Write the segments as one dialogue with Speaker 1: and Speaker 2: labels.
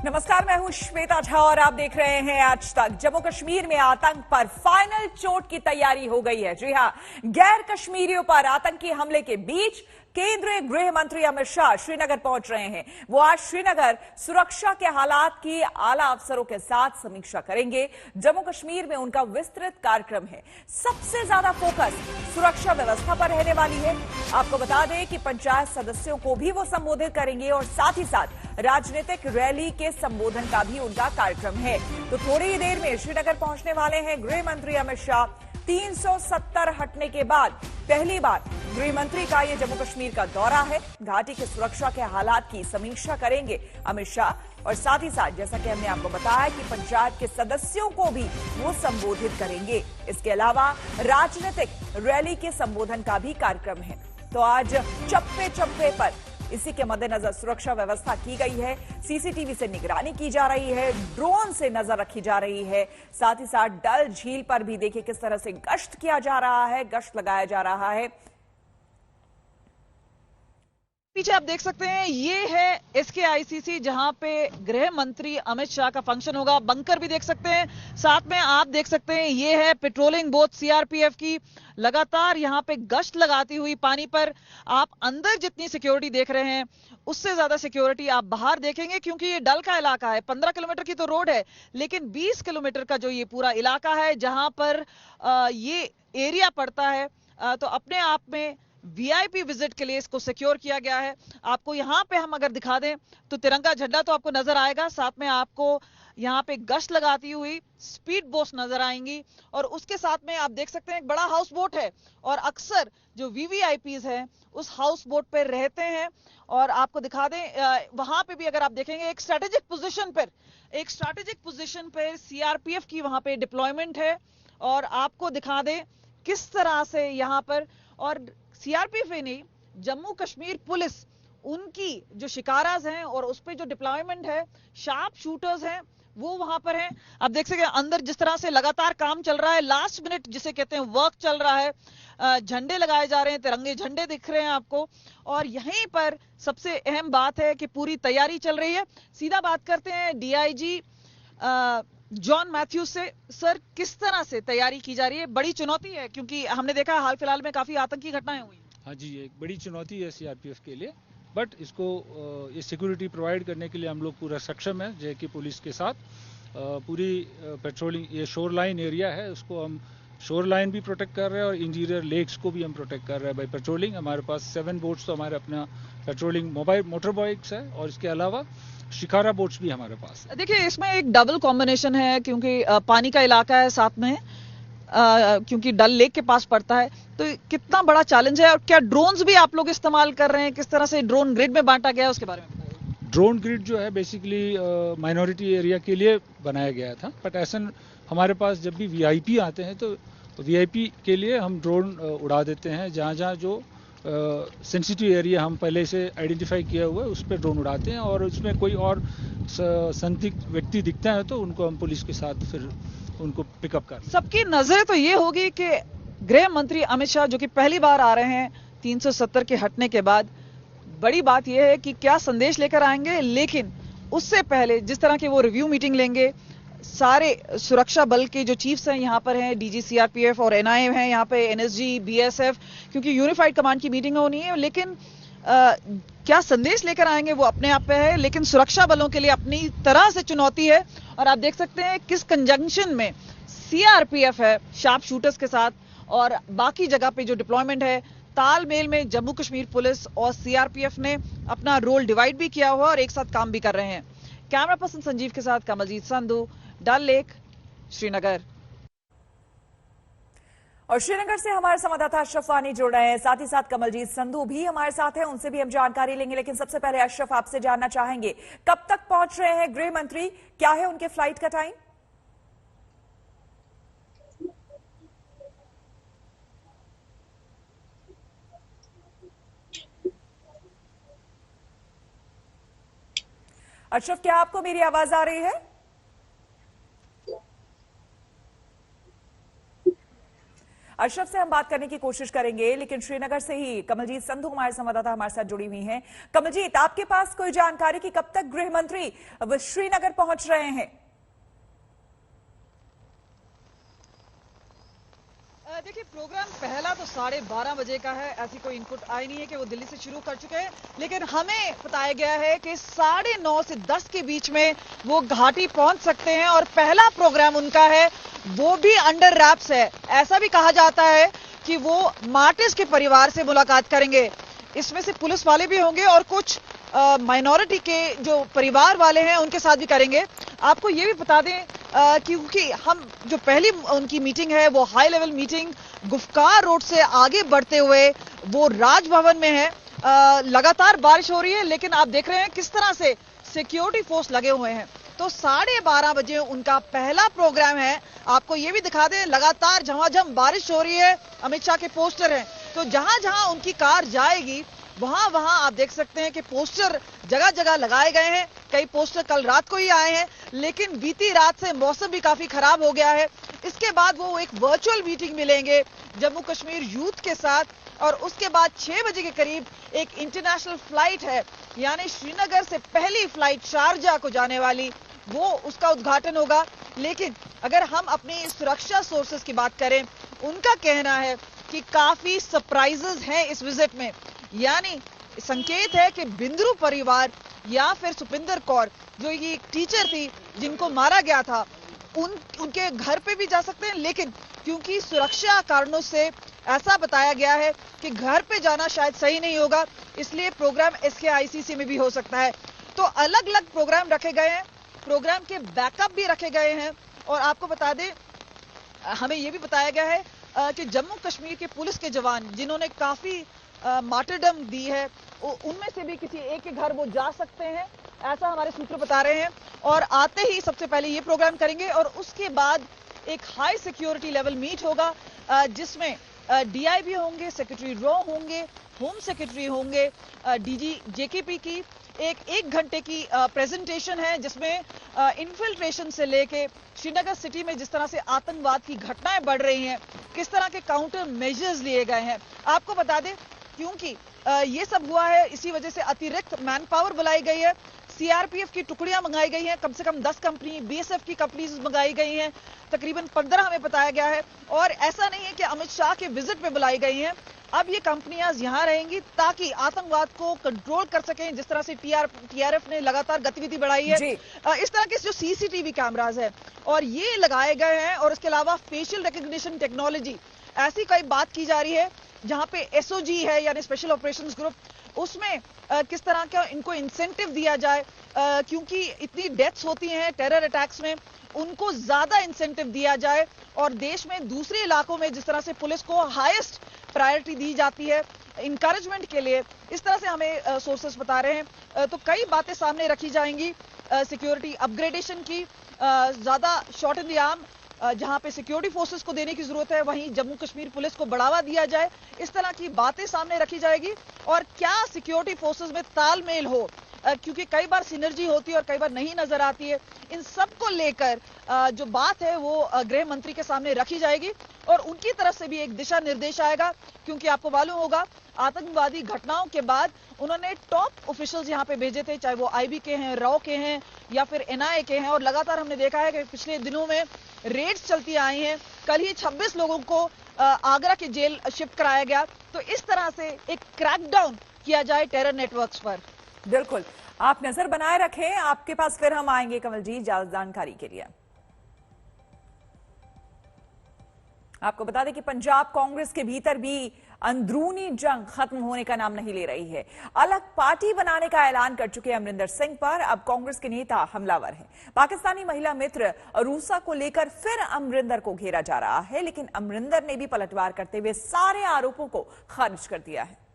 Speaker 1: नमस्कार, मैं हूं श्वेता झा और आप देख रहे हैं आज तक। जम्मू कश्मीर में आतंक पर फाइनल चोट की तैयारी हो गई है। जी हां, गैर कश्मीरियों पर आतंकी हमले के बीच केंद्रीय गृह मंत्री अमित शाह श्रीनगर पहुंच रहे हैं। वो आज श्रीनगर सुरक्षा के हालात की आला अफसरों के साथ समीक्षा करेंगे। जम्मू कश्मीर में उनका विस्तृत कार्यक्रम है। सबसे ज्यादा फोकस सुरक्षा व्यवस्था पर रहने वाली है। आपको बता दें कि पंचायत सदस्यों को भी वो संबोधित करेंगे और साथ ही साथ राजनीतिक रैली के संबोधन का भी उनका कार्यक्रम है। तो थोड़ी ही देर में श्रीनगर पहुंचने वाले हैं गृह मंत्री अमित शाह। 370 हटने के बाद पहली बार गृह मंत्री का ये जम्मू कश्मीर का दौरा है। घाटी के सुरक्षा के हालात की समीक्षा करेंगे अमित शाह और साथ ही साथ जैसा कि हमने आपको बताया कि पंचायत के सदस्यों को भी वो संबोधित करेंगे। इसके अलावा राजनीतिक रैली के संबोधन का भी कार्यक्रम है। तो आज चप्पे चप्पे पर इसी के मद्देनजर सुरक्षा व्यवस्था की गई है। सीसीटीवी से निगरानी की जा रही है, ड्रोन से नजर रखी जा रही है। साथ ही साथ डल झील पर भी देखिए किस तरह से गश्त किया जा रहा है, गश्त लगाया जा रहा है।
Speaker 2: पीछे आप देख सकते हैं ये है SKICC, जहां पे गृह मंत्री अमित शाह का फंक्शन होगा। बंकर भी देख सकते हैं, साथ में आप देख सकते हैं ये है पेट्रोलिंग बोट CRPF की लगातार यहां पे गश्त लगाती हुई पानी पर। आप अंदर जितनी सिक्योरिटी देख रहे हैं उससे ज्यादा सिक्योरिटी आप बाहर देखेंगे, क्योंकि ये डल का इलाका है। 15 किलोमीटर की तो रोड है, लेकिन 20 किलोमीटर का जो ये पूरा इलाका है जहां पर ये एरिया पड़ता है, तो अपने आप में VIP विजिट के लिए इसको सिक्योर किया गया है। आपको यहां पे हम अगर दिखा दें तो तिरंगा झंडा तो आपको नजर आएगा, साथ में आपको यहां पे गश्त लगाती हुई स्पीड बोट्स नजर आएंगी और उसके साथ में आप देख सकते हैं एक बड़ा हाउस बोट है और अक्सर जो VVIPs हैं उस हाउस बोट पे रहते हैं। और आपको दिखा दें वहां पे भी अगर आप देखेंगे एक स्ट्रेटेजिक पोजीशन पे CRPF की वहां पे डिप्लॉयमेंट है। और आपको दिखा दें किस तरह से यहां पर, और CRPF ही नहीं, जम्मू कश्मीर पुलिस उनकी जो शिकाराज हैं और उस पे जो डिप्लॉयमेंट है, शार्प शूटर्स हैं, वो वहां पर हैं। आप देख सकते हैं अंदर जिस तरह से लगातार काम चल रहा है, लास्ट मिनट जिसे कहते हैं वर्क चल रहा है। झंडे लगाए जा रहे हैं, तिरंगे झंडे दिख रहे हैं आपको। और यहीं पर सबसे अहम बात है कि पूरी तैयारी चल रही है। सीधा बात करते हैं DIG जॉन मैथ्यूज से। सर, किस तरह से तैयारी की जा रही है? बड़ी चुनौती है क्योंकि हमने देखा हाल फिलहाल में काफी आतंकी घटनाएं हुई।
Speaker 3: हाँ जी, एक बड़ी चुनौती है CRPF के लिए, बट इसको ये सिक्योरिटी प्रोवाइड करने के लिए हम लोग पूरा सक्षम है। जैसे कि पुलिस के साथ पूरी पेट्रोलिंग, ये शोर लाइन एरिया है, उसको हम शोर लाइन भी प्रोटेक्ट कर रहे हैं और इंटीरियर लेक्स को भी हम प्रोटेक्ट कर रहे हैं बाई पेट्रोलिंग। हमारे पास 7 बोट्स तो हमारे अपना पेट्रोलिंग मोबाइल मोटर बाइक्स है और इसके अलावा शिकारा बोट्स भी हमारे पास है।
Speaker 2: देखिए, इसमें एक डबल कॉम्बिनेशन है क्योंकि पानी का इलाका है साथ में, क्योंकि डल लेक के पास पड़ता है, तो कितना बड़ा चैलेंज है। और क्या ड्रोन्स भी आप लोग इस्तेमाल कर रहे हैं? किस तरह से ड्रोन ग्रिड में बांटा गया है उसके बारे में बताइए।
Speaker 3: ड्रोन ग्रिड जो है बेसिकली माइनॉरिटी एरिया के लिए बनाया गया था, बट ऐसा हमारे पास जब भी VIP आते हैं तो VIP के लिए हम ड्रोन उड़ा देते हैं। जहाँ जहाँ जो सेंसिटिव एरिया हम पहले से आइडेंटिफाई किया हुआ है उस पर ड्रोन उड़ाते हैं और उसमें कोई और संदिग्ध व्यक्ति दिखता है तो उनको हम पुलिस के साथ फिर उनको पिकअप कर।
Speaker 2: सबकी नजर तो ये होगी कि गृह मंत्री अमित शाह जो कि पहली बार आ रहे हैं 370 के हटने के बाद, बड़ी बात यह है कि क्या संदेश लेकर आएंगे। लेकिन उससे पहले जिस तरह की वो रिव्यू मीटिंग लेंगे, सारे सुरक्षा बल के जो चीफ्स हैं यहाँ पर हैं, DG CRPF और NIA हैं यहाँ पे, NSG BSF, क्योंकि यूनिफाइड कमांड की मीटिंग होनी है। लेकिन क्या संदेश लेकर आएंगे वो अपने आप पे है, लेकिन सुरक्षा बलों के लिए अपनी तरह से चुनौती है। और आप देख सकते हैं किस कंजंक्शन में CRPF है शार्प शूटर्स के साथ और बाकी जगह पे जो डिप्लॉयमेंट है, तालमेल में जम्मू कश्मीर पुलिस और CRPF ने अपना रोल डिवाइड भी किया हुआ और एक साथ काम भी कर रहे हैं। कैमरा पर्सन संजीव के साथ कमलजीत संधू, डल लेक, श्रीनगर।
Speaker 1: और श्रीनगर से हमारे संवाददाता अशरफ वानी जुड़ रहे हैं, साथ ही साथ कमलजीत संधू भी हमारे साथ हैं, उनसे भी हम जानकारी लेंगे। लेकिन सबसे पहले अशरफ, आपसे जानना चाहेंगे कब तक पहुंच रहे हैं गृह मंत्री, क्या है उनके फ्लाइट का टाइम? अशरफ, क्या आपको मेरी आवाज आ रही है? अशरफ से हम बात करने की कोशिश करेंगे, लेकिन श्रीनगर से ही कमलजीत संधू हमारे संवाददाता हमारे साथ जुड़ी हुई हैं। कमलजीत, आपके पास कोई जानकारी कि कब तक गृह मंत्री श्रीनगर पहुंच रहे हैं?
Speaker 2: देखिए, प्रोग्राम पहला तो 12:30 बजे का है। ऐसी कोई इनपुट आई नहीं है कि वो दिल्ली से शुरू कर चुके हैं, लेकिन हमें बताया गया है कि 9:30 से 10 के बीच में वो घाटी पहुंच सकते हैं और पहला प्रोग्राम उनका है वो भी अंडर रैप्स है। ऐसा भी कहा जाता है कि वो मार्टिस के परिवार से मुलाकात करेंगे। इसमें से पुलिस वाले भी होंगे और कुछ माइनॉरिटी के जो परिवार वाले हैं उनके साथ भी करेंगे। आपको ये भी बता दें क्योंकि हम जो पहली उनकी मीटिंग है वो high level meeting Gupkar road से आगे बढ़ते हुए वो राजभवन में है। लगातार बारिश हो रही है, लेकिन आप देख रहे हैं किस तरह से सिक्योरिटी फोर्स लगे हुए हैं। तो 12:30 बजे उनका पहला प्रोग्राम है। आपको ये भी दिखा दें, लगातार झमाझम बारिश हो रही है। अमित शाह के पोस्टर हैं, तो जहां जहां उनकी कार जाएगी वहां वहां आप देख सकते हैं कि पोस्टर जगह जगह लगाए गए हैं। कई पोस्टर कल रात को ही आए हैं, लेकिन बीती रात से मौसम भी काफी खराब हो गया है। इसके बाद वो एक वर्चुअल मीटिंग मिलेंगे जम्मू कश्मीर यूथ के साथ, और उसके बाद 6 बजे के करीब एक इंटरनेशनल फ्लाइट है, यानी श्रीनगर से पहली फ्लाइट शारजाह को जाने वाली, वो उसका उद्घाटन होगा। लेकिन अगर हम अपनी सुरक्षा सोर्सेस की बात करें, उनका कहना है कि काफी सरप्राइजेस हैं इस विजिट में। यानी संकेत है कि बिंद्रू परिवार या फिर सुपिंदर कौर जो ये एक टीचर थी जिनको मारा गया था, उनके घर पे भी जा सकते हैं, लेकिन क्योंकि सुरक्षा कारणों से ऐसा बताया गया है कि घर पे जाना शायद सही नहीं होगा, इसलिए प्रोग्राम SKICC में भी हो सकता है। तो अलग अलग प्रोग्राम रखे गए हैं, प्रोग्राम के बैकअप भी रखे गए हैं। और आपको बता दें, हमें यह भी बताया गया है कि जम्मू कश्मीर के पुलिस के जवान जिन्होंने काफी मार्टरडम दी है, उनमें से भी किसी एक के घर वो जा सकते हैं, ऐसा हमारे सूत्र बता रहे हैं। और आते ही सबसे पहले ये प्रोग्राम करेंगे और उसके बाद एक हाई सिक्योरिटी लेवल मीट होगा जिसमें DIB होंगे, सेक्रेटरी रॉ होंगे, होम सेक्रेटरी होंगे, DG JKP की एक घंटे की प्रेजेंटेशन है जिसमें इन्फिल्ट्रेशन से लेके श्रीनगर सिटी में जिस तरह से आतंकवाद की घटनाएं बढ़ रही हैं, किस तरह के काउंटर मेजर्स लिए गए हैं। आपको बता दें, क्योंकि ये सब हुआ है, इसी वजह से अतिरिक्त मैन पावर बुलाई गई है। CRPF की टुकड़ियां मंगाई गई हैं, कम से कम 10 कंपनी, BSF की कंपनीज मंगाई गई हैं, तकरीबन 15 हमें बताया गया है। और ऐसा नहीं है कि अमित शाह के विजिट पे बुलाई गई हैं, अब ये कंपनियां यहां रहेंगी ताकि आतंकवाद को कंट्रोल कर सकें, जिस तरह से TRF ने लगातार गतिविधि बढ़ाई है। इस तरह के जो CCTV कैमराज है और ये लगाए गए हैं, और इसके अलावा फेशियल रिकग्निशन टेक्नोलॉजी, ऐसी कई बात की जा रही है जहां पे SOG है यानी स्पेशल ऑपरेशंस ग्रुप, उसमें किस तरह का इनको इंसेंटिव दिया जाए, क्योंकि इतनी डेथ्स होती हैं टेरर अटैक्स में, उनको ज्यादा इंसेंटिव दिया जाए। और देश में दूसरे इलाकों में जिस तरह से पुलिस को हाईएस्ट प्रायोरिटी दी जाती है इंकरेजमेंट के लिए, इस तरह से हमें सोर्सेस बता रहे हैं। तो कई बातें सामने रखी जाएंगी, सिक्योरिटी अपग्रेडेशन की, ज्यादा शॉट इन द आर्म जहां पे सिक्योरिटी फोर्सेस को देने की जरूरत है, वहीं जम्मू कश्मीर पुलिस को बढ़ावा दिया जाए, इस तरह की बातें सामने रखी जाएगी। और क्या सिक्योरिटी फोर्सेस में तालमेल हो, क्योंकि कई बार सिनर्जी होती है और कई बार नहीं नजर आती है, इन सब को लेकर जो बात है वो गृह मंत्री के सामने रखी जाएगी और उनकी तरफ से भी एक दिशा निर्देश आएगा। क्योंकि आपको मालूम होगा, आतंकवादी घटनाओं के बाद उन्होंने टॉप ऑफिशियल्स यहां पे भेजे थे, चाहे वो IB के हैं, रॉ के हैं या फिर NIA के हैं। और लगातार हमने देखा है कि पिछले दिनों में रेड्स चलती आई हैं। कल ही 26 लोगों को आगरा की जेल शिफ्ट कराया गया। तो इस तरह से एक क्रैकडाउन किया जाए टेरर नेटवर्क्स पर।
Speaker 1: बिल्कुल, आप नजर बनाए रखें, आपके पास फिर हम आएंगे कमलजीत जानकारी के लिए। आपको बता दें कि पंजाब कांग्रेस के भीतर भी अंदरूनी जंग खत्म होने का नाम नहीं ले रही है। अलग पार्टी बनाने का ऐलान कर चुके अमरिंदर सिंह पर अब कांग्रेस के नेता हमलावर हैं। पाकिस्तानी महिला मित्र अरूसा को लेकर फिर अमरिंदर को घेरा जा रहा है, लेकिन अमरिंदर ने भी पलटवार करते हुए सारे आरोपों को खारिज कर दिया है।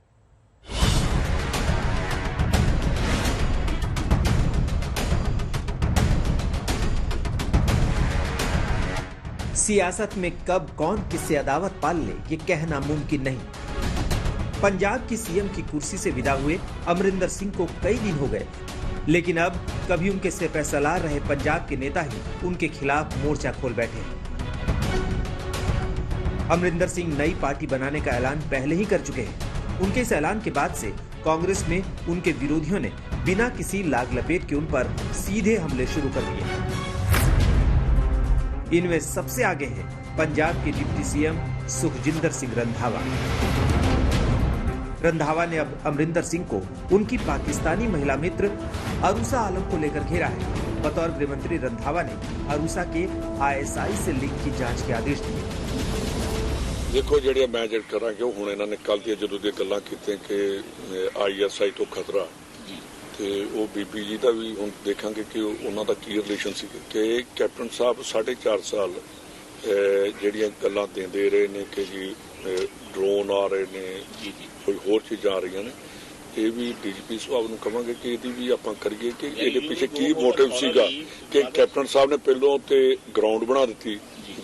Speaker 4: सियासत में कब कौन किससे अदावत पाल ले, ये कहना मुमकिन नहीं। पंजाब की CM की कुर्सी से विदा हुए अमरिंदर सिंह को कई दिन हो गए, लेकिन अब कभी उनके सिरफैसलार रहे पंजाब के नेता ही उनके खिलाफ मोर्चा खोल बैठे। अमरिंदर सिंह नई पार्टी बनाने का ऐलान पहले ही कर चुके हैं। उनके इस ऐलान के बाद से कांग्रेस में उनके विरोधियों ने बिना किसी लाग लपेट के उन पर सीधे हमले शुरू कर दिए। इनमें सबसे आगे हैं पंजाब के डिप्टी सीएम सुखजिंदर सिंह रंधावा। रंधावा ने अब अमरिंदर सिंह को उनकी पाकिस्तानी महिला मित्र अरूसा आलम को लेकर घेरा है। बतौर गृह मंत्री रंधावा ने अरूसा के ISI से लिंक की जांच के आदेश दिए।
Speaker 5: देखो ਜਿਹੜੇ ਮੈਂ ਜਿਹੜਾ ਕਰਾਂਗੇ ਉਹ ਹੁਣ ਇਹਨਾਂ ਨੇ ਕੱਲ ਦੀਆਂ ਜਦੋਂ ਦੀਆਂ ਗੱਲਾਂ ਕੀਤੀਆਂ ਕਿ ISI ਤੋਂ ਖਤਰਾ ਤੇ ਉਹ ਬੀਬੀ ਜੀ ਦਾ ਵੀ ਹੁਣ ਦੇਖਾਂਗੇ ਕਿ ਉਹਨਾਂ ਦਾ ਕੀ ਰਿਲੇਸ਼ਨ ਸੀ ਕਿ ਕੈਪਟਨ ਸਾਹਿਬ 4.5 ਸਾਲ ਜਿਹੜੀਆਂ ਗੱਲਾਂ ਦਿੰਦੇ ਰਹੇ ਨੇ ਕਿ ਜੀ ਡਰੋਨ ਆ ਰਹੇ ਨੇ ਕੋਈ ਹੋਰ ਚੀਜ਼ਾਂ ਆ ਰਹੀਆਂ ਨੇ ਇਹ ਵੀ DGP ਸਾਹਿਬ ਨੂੰ ਕਹਾਂਗੇ ਕਿ ਇਹਦੀ ਵੀ ਆਪਾਂ ਕਰੀਏ ਕਿ ਇਹਦੇ ਪਿੱਛੇ ਕੀ ਮੋਟਿਵ ਸੀਗਾ ਕਿ ਕੈਪਟਨ ਸਾਹਿਬ ਨੇ ਪਹਿਲੋਂ ਤੇ ਗਰਾਊਂਡ ਬਣਾ ਦਿੱਤੀ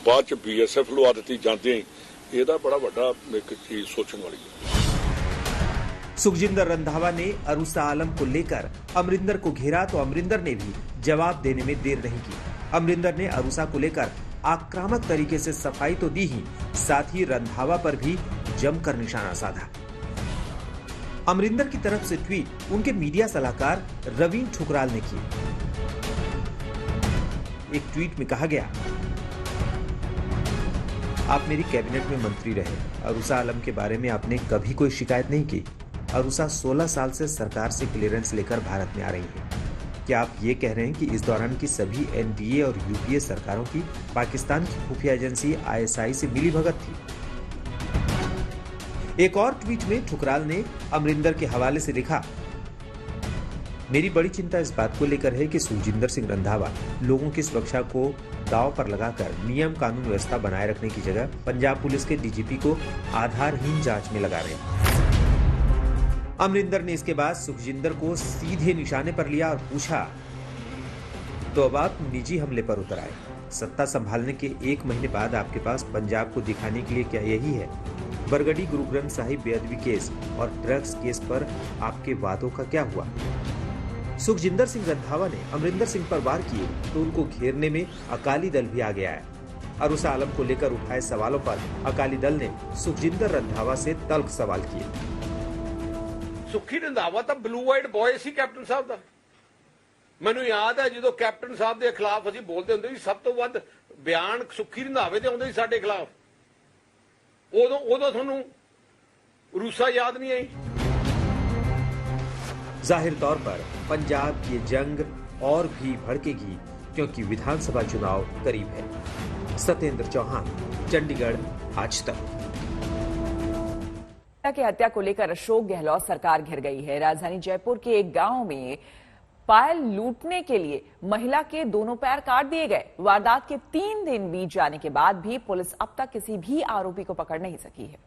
Speaker 5: ਬਾਅਦ ਚ BSF ਲਵਾ ਦਿੱਤੀ ਜਾਂਦੇ ਹੀ ਇਹਦਾ ਬੜਾ ਵੱਡਾ ਇੱਕ ਚੀਜ਼ सोचने वाली है।
Speaker 4: सुखजिंदर रंधावा ने अरूसा आलम को लेकर अमरिंदर को घेरा तो अमरिंदर ने भी जवाब देने में देर नहीं की। अमरिंदर ने अरूसा को लेकर आक्रामक तरीके से सफाई तो दी ही, साथ ही रंधावा पर भी जमकर निशाना साधा। अमरिंदर की तरफ से ट्वीट उनके मीडिया सलाहकार रवीन ठुकराल ने की। एक ट्वीट में कहा गया, आप मेरी कैबिनेट में मंत्री रहे, अरूसा आलम के बारे में आपने कभी कोई शिकायत नहीं की। अरूसा 16 साल से सरकार से क्लियरेंस लेकर भारत में आ रही है। क्या आप ये कह रहे हैं कि इस दौरान की सभी NDA और UPA सरकारों की पाकिस्तान की खुफिया एजेंसी ISI से मिली भगत थी? एक और ट्वीट में ठुकराल ने अमरिंदर के हवाले से लिखा, मेरी बड़ी चिंता इस बात को लेकर है कि सुखजिंदर सिंह रंधावा लोगों की सुरक्षा को दांव पर लगाकर नियम कानून व्यवस्था बनाए रखने की जगह पंजाब पुलिस के DGP को आधारहीन जांच में लगा रहे हैं। अमरिंदर ने इसके बाद सुखजिंदर को सीधे निशाने पर लिया और पूछा, तो अब आप निजी हमले पर उतर आए। सत्ता संभालने के 1 महीने बाद आपके पास पंजाब को दिखाने के लिए क्या यही है? बरगढ़ी गुरु ग्रंथ साहिब बेअदबी केस और ड्रग्स केस पर आपके वादों का क्या हुआ? सुखजिंदर सिंह रंधावा ने अमरिंदर सिंह पर वार किए तो उनको घेरने में अकाली दल भी आ गया है। अरूसा आलम को लेकर उठाए सवालों पर अकाली दल ने सुखजिंदर रंधावा से तल्ख सवाल किए।
Speaker 6: सुखी रंधावा तो ब्लू वाइट बॉय सी कैप्टन साहब का। मैनू याद है जो कैप्टन साहब के खिलाफ असीं बोलते होंदे सी, सब तो वध बयान सुखी रंधावे ते आउंदे सी साडे खिलाफ। उदों तुहानूं रूसा याद नहीं आई?
Speaker 4: जाहिर तौर पर पंजाब की जंग और भी भड़केगी क्योंकि विधानसभा चुनाव करीब है। सत्येंद्र चौहान, चंडीगढ़, आज तक।
Speaker 1: की हत्या को लेकर अशोक गहलोत सरकार घिर गई है। राजधानी जयपुर के एक गांव में पायल लूटने के लिए महिला के दोनों पैर काट दिए गए। वारदात के 3 दिन बीत जाने के बाद भी पुलिस अब तक किसी भी आरोपी को पकड़ नहीं सकी है।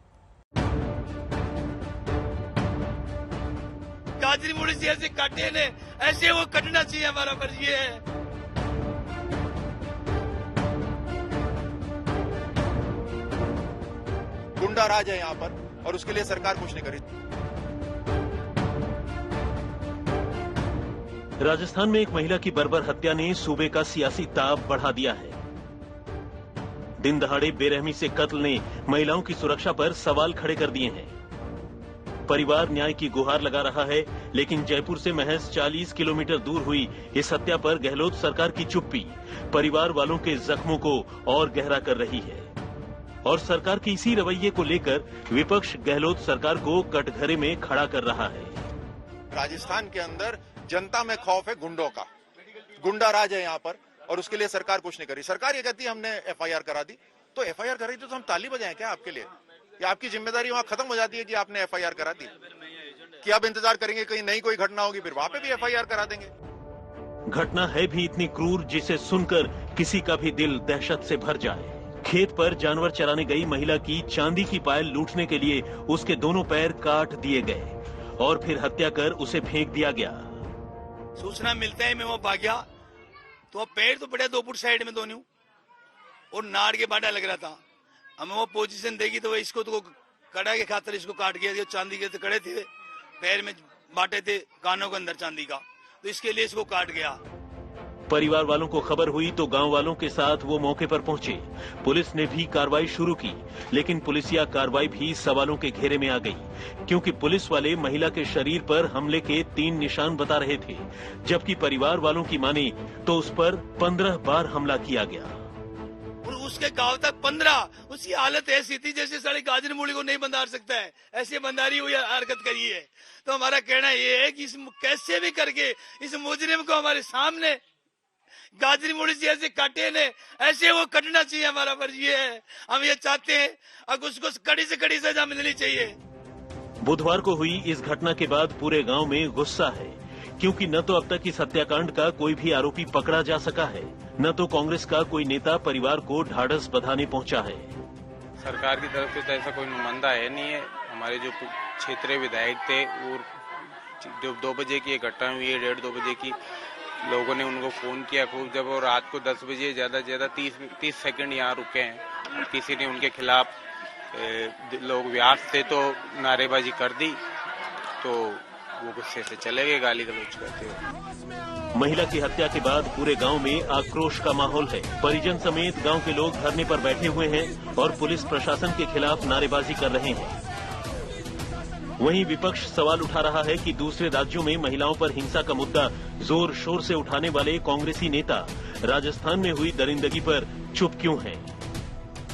Speaker 7: गाजरी मुड़ी से ऐसे काटे ने, ऐसे वो कटना चाहिए, हमारा फर्ज ये है।
Speaker 8: गुंडा राज है यहाँ पर और उसके लिए सरकार कुछ नहीं करी।
Speaker 9: राजस्थान में एक महिला की बर्बर हत्या ने सूबे का सियासी ताप बढ़ा दिया है। दिन दहाड़े बेरहमी से कत्ल ने महिलाओं की सुरक्षा पर सवाल खड़े कर दिए हैं। परिवार न्याय की गुहार लगा रहा है, लेकिन जयपुर से महज 40 किलोमीटर दूर हुई इस हत्या पर गहलोत सरकार की चुप्पी परिवार वालों के जख्मों को और गहरा कर रही है। और सरकार के इसी रवैये को लेकर विपक्ष गहलोत सरकार को कटघरे में खड़ा कर रहा है।
Speaker 8: राजस्थान के अंदर जनता में खौफ है गुंडों का। गुंडा राज है यहाँ पर और उसके लिए सरकार कुछ नहीं करी। सरकार ये कहती है हमने FIR करा दी, तो FIR कराई तो हम ताली बजाएं क्या आपके लिए? या आपकी जिम्मेदारी वहां खत्म हो जाती है कि आपने FIR करा दी, कि आप इंतजार करेंगे कहीं नई कोई घटना होगी फिर वहां पे भी FIR करा देंगे?
Speaker 9: घटना है भी इतनी क्रूर जिसे सुनकर किसी का भी दिल दहशत से भर जाए। खेत पर जानवर चराने गई महिला की चांदी की पायल लूटने के लिए उसके दोनों पैर काट दिए गए और फिर हत्या कर उसे फेंक दिया गया।
Speaker 7: सूचना मिलता है मैं वो भाग गया तो पैर तो पड़े 2 फुट साइड में दोनों और नाड़ के बाटा लग रहा था। हमें वो पोजीशन देगी तो इसको तो कड़ा के खातर इसको काट गया। चांदी के तो कड़े थे, पैर में बाटे थे, कानों के अंदर चांदी का, तो इसके लिए इसको काट गया।
Speaker 9: परिवार वालों को खबर हुई तो गांव वालों के साथ वो मौके पर पहुंचे। पुलिस ने भी कार्रवाई शुरू की, लेकिन पुलिसिया कार्रवाई भी सवालों के घेरे में आ गई, क्योंकि पुलिस वाले महिला के शरीर पर हमले के 3 निशान बता रहे थे, जबकि परिवार वालों की माने तो उस पर 15 बार हमला किया गया।
Speaker 7: और उसके गांव तक 15, उसकी हालत ऐसी थी जैसे साढ़े गाजर मूली को नहीं बंधार सकता है, ऐसी बंधारी हुई हरकत करी है। तो हमारा कहना ये है कि कैसे भी करके इस मुजरिम को हमारे सामने गाजरी मूली से ऐसे काटे ने, ऐसे वो कटना चाहिए। हमारा फर्ज ये है, हम ये चाहते हैं अब उसको कड़ी से कड़ी सजा मिलनी चाहिए।
Speaker 9: बुधवार को हुई इस घटना के बाद पूरे गांव में गुस्सा है, क्योंकि न तो अब तक इस हत्याकांड का कोई भी आरोपी पकड़ा जा सका है, न तो कांग्रेस का कोई नेता परिवार को ढाढ़स बंधाने पहुंचा है।
Speaker 10: सरकार की तरफ से तो ऐसा कोई नुमाइंदा है नहीं है। हमारे जो क्षेत्रीय विधायक थे और जो 2 बजे की घटना हुई है, 1:30-2 बजे की, लोगों ने उनको फोन किया खूब, जब वो रात को 10 बजे ज्यादा से ज्यादा 30 सेकंड यहाँ रुके हैं। किसी ने उनके खिलाफ लोग व्यास थे तो नारेबाजी कर दी, तो वो गुस्से से चले गए गाली गलौज करते हुए।
Speaker 9: महिला की हत्या के बाद पूरे गांव में आक्रोश का माहौल है। परिजन समेत गांव के लोग धरने पर बैठे हुए हैं और पुलिस प्रशासन के खिलाफ नारेबाजी कर रहे हैं। वहीं विपक्ष सवाल उठा रहा है कि दूसरे राज्यों में महिलाओं पर हिंसा का मुद्दा जोर शोर से उठाने वाले कांग्रेसी नेता राजस्थान में हुई दरिंदगी पर चुप क्यों हैं?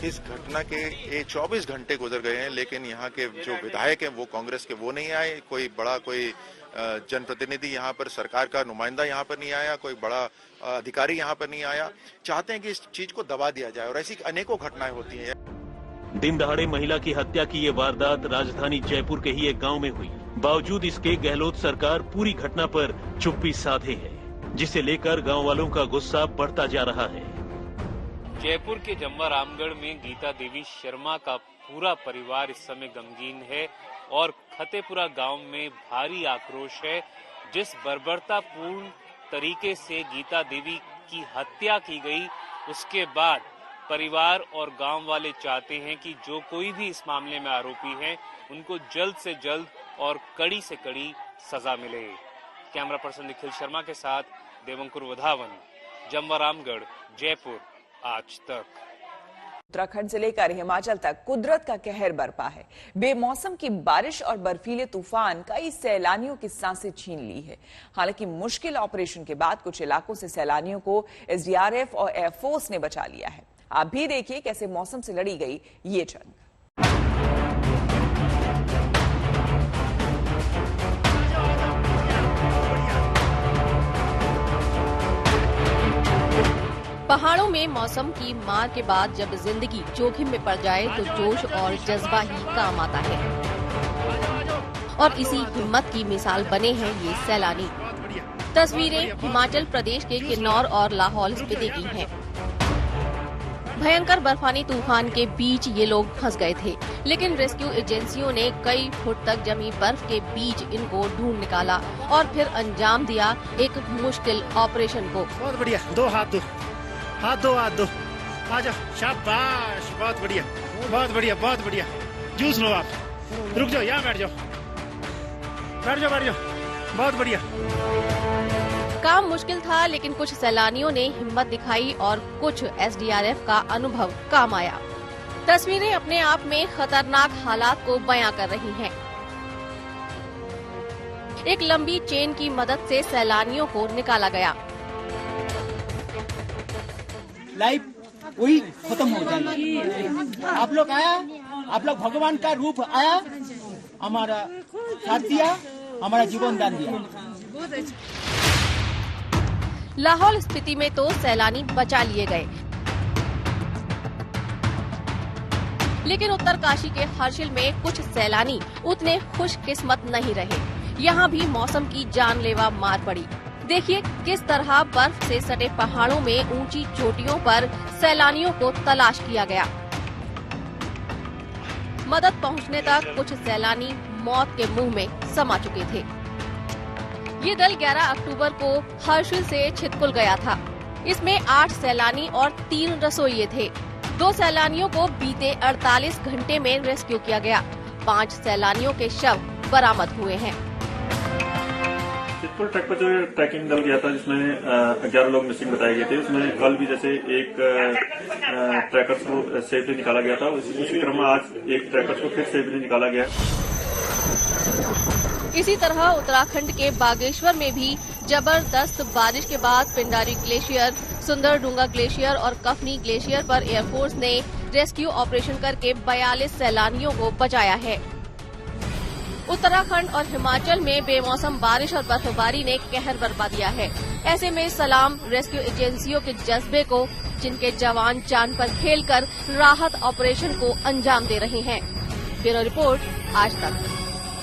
Speaker 8: इस घटना के 24 घंटे गुजर गए हैं, लेकिन यहाँ के जो विधायक हैं वो कांग्रेस के वो नहीं आए। कोई बड़ा कोई जनप्रतिनिधि यहाँ पर, सरकार का नुमाइंदा यहाँ पर नहीं आया, कोई बड़ा अधिकारी यहाँ पर नहीं आया। चाहते हैं कि इस चीज को दबा दिया जाए, और ऐसी अनेकों घटनाएं होती हैं।
Speaker 9: दिन दहाड़े महिला की हत्या की ये वारदात राजधानी जयपुर के ही एक गांव में हुई। बावजूद इसके गहलोत सरकार पूरी घटना पर चुप्पी साधे है, जिसे लेकर गांव वालों का गुस्सा बढ़ता जा रहा है।
Speaker 11: जयपुर के जम्वा रामगढ़ में गीता देवी शर्मा का पूरा परिवार इस समय गमगीन है और खतेपुरा गांव में भारी आक्रोश है। जिस बर्बरतापूर्ण तरीके से गीता देवी की हत्या की गई, उसके बाद परिवार और गांव वाले चाहते हैं कि जो कोई भी इस मामले में आरोपी हैं, उनको जल्द से जल्द और कड़ी से कड़ी सजा मिले। कैमरा पर्सन निखिल शर्मा के साथ देवंकुर वधावन, जम्वा रामगढ़, जयपुर, आज तक।
Speaker 1: उत्तराखंड से लेकर हिमाचल तक कुदरत का कहर बरपा है। बेमौसम की बारिश और बर्फीले तूफान कई सैलानियों की सांसें छीन ली है। हालांकि मुश्किल ऑपरेशन के बाद कुछ इलाकों से सैलानियों को एसडीआरएफ और एयरफोर्स ने बचा लिया है। आप भी देखिए कैसे मौसम से लड़ी गई ये जंग।
Speaker 12: पहाड़ों में मौसम की मार के बाद जब जिंदगी जोखिम में पड़ जाए तो जोश और जज्बा ही काम आता है, और इसी हिम्मत की मिसाल बने हैं ये सैलानी। तस्वीरें हिमाचल प्रदेश के किन्नौर और लाहौल स्पीति की हैं। भयंकर बर्फानी तूफान के बीच ये लोग फंस गए थे, लेकिन रेस्क्यू एजेंसियों ने कई फुट तक जमी बर्फ के बीच इनको ढूंढ निकाला और फिर अंजाम दिया एक मुश्किल ऑपरेशन को।
Speaker 13: बहुत बढ़िया, दो हाथ दो, हाथ दो, हाथ दो, आ जाओ, शाबाश, बहुत बढ़िया, बहुत बढ़िया, बहुत बढ़िया। जूस लो, आप रुक जाओ, यहाँ बैठ जाओ, बैठ जाओ, बैठ जाओ, बहुत बढ़िया।
Speaker 12: काम मुश्किल था, लेकिन कुछ सैलानियों ने हिम्मत दिखाई और कुछ एसडीआरएफ का अनुभव काम आया। तस्वीरें अपने आप में खतरनाक हालात को बयां कर रही हैं। एक लंबी चेन की मदद से सैलानियों को निकाला गया।
Speaker 14: लाइफ वही खत्म हो जाएगी। आप लोग आया, आप लोग भगवान का रूप आया, हमारा साथ दिया, हमारा जीवन दान दिया।
Speaker 12: लाहौल स्पीति में तो सैलानी बचा लिए गए, लेकिन उत्तरकाशी के हर्षिल में कुछ सैलानी उतने खुशकिस्मत नहीं रहे। यहाँ भी मौसम की जानलेवा मार पड़ी। देखिए किस तरह बर्फ से सटे पहाड़ों में ऊंची चोटियों पर सैलानियों को तलाश किया गया। मदद पहुंचने तक कुछ सैलानी मौत के मुंह में समा चुके थे। ये दल 11 अक्टूबर को हर्षिल से छितकुल गया था। इसमें 8 सैलानी और 3 रसोइये थे। 2 सैलानियों को बीते 48 घंटे में रेस्क्यू किया गया। 5 सैलानियों के शव बरामद हुए हैं।
Speaker 15: पुल ट्रैक पर जो ट्रैकिंग दल गया था जिसमें 11 लोग मिसिंग बताए गए थे, उसमें कल भी जैसे एक ट्रैकर्स को सेफली निकाला गया था, उसी क्रम में आज एक ट्रैकर्स को फिर सेफली निकाला गया।
Speaker 12: इसी तरह उत्तराखंड के बागेश्वर में भी जबरदस्त बारिश के बाद पिंडारी ग्लेशियर, सुंदरडूंगा ग्लेशियर और कफनी ग्लेशियर पर एयरफोर्स ने रेस्क्यू ऑपरेशन करके 42 सैलानियों को बचाया है। उत्तराखंड और हिमाचल में बेमौसम बारिश और बर्फबारी ने कहर बरपा दिया है। ऐसे में सलाम रेस्क्यू एजेंसियों के जज्बे को, जिनके जवान जान पर खेलकर राहत ऑपरेशन को अंजाम दे रहे हैं। ब्यूरो रिपोर्ट, आज तक।